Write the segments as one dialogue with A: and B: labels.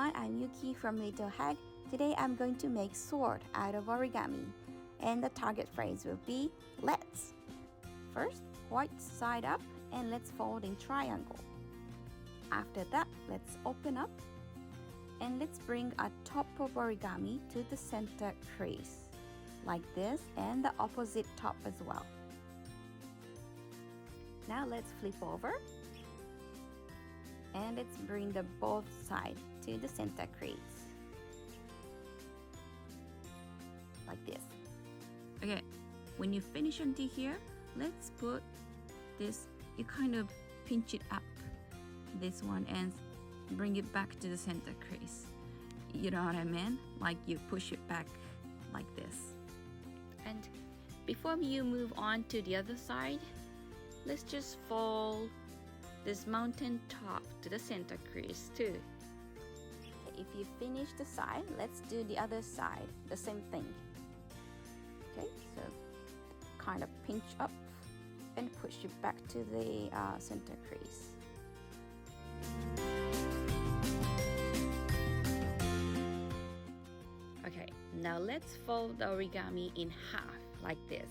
A: everyone, I'm Yuki from Little Hack. Today I'm going to make sword out of origami, and the target phrase will be let's. First, white side up and let's fold in triangle. After that, let's open up and let's bring a top of origami to the center crease like this, and the opposite top as well. Now let's flip over and let's bring the both sides to the center crease like this. Okay, when you finish until here, let's put this, you kind of pinch it up, this one, and bring it back to the center crease. You know what I mean? Like you push it back like this. And before you move on to the other side, let's just fold this mountain top to the center crease too. If you finish the side, let's do the other side, the same thing. Okay, so kind of pinch up and push it back to the center crease. Okay, now let's fold the origami in half like this.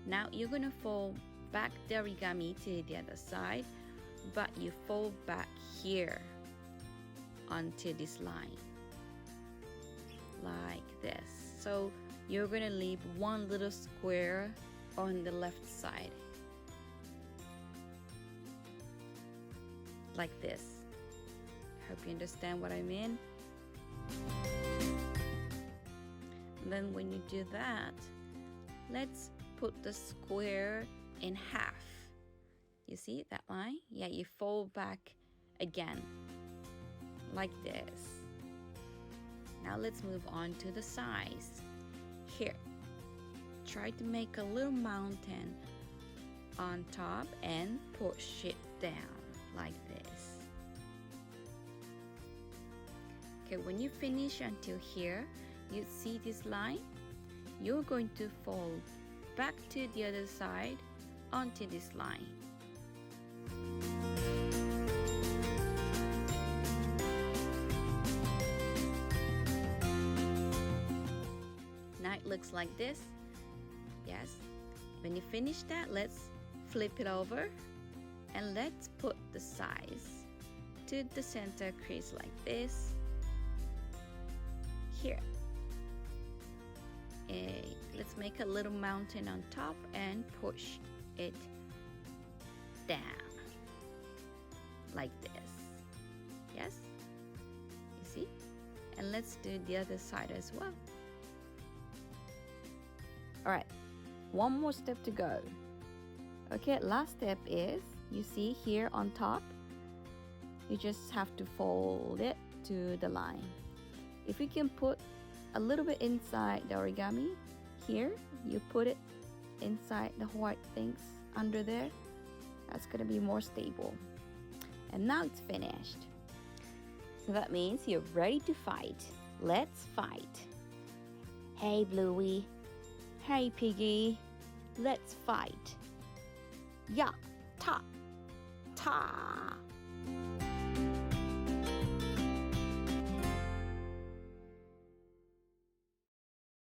A: Now you're gonna fold back the origami to the other side, but you fold back here onto this line like this. So you're gonna leave one little square on the left side like this. Hope you understand what I mean. And then when you do that, let's put the square in half. You see that line? Yeah, you fold back again like this. Now let's move on to the sides. Here, try to make a little mountain on top and push it down like this. Okay, when you finish until here, you see this line? You're going to fold back to the other side onto this line. Now it looks like this. Yes. When you finish that, let's flip it over and let's put the sides to the center crease like this. Here. Let's make a little mountain on top and push it down like this. Yes, you see? And let's do the other side as well. All right, one more step to go. Okay, last step is, you see here on top, you just have to fold it to the line. If you can put a little bit inside the origami, here you put it inside the white things under there, that's gonna be more stable. And now it's finished. So that means you're ready to fight. Let's fight. Hey Bluey, hey Piggy, let's fight. Ya, ta, ta.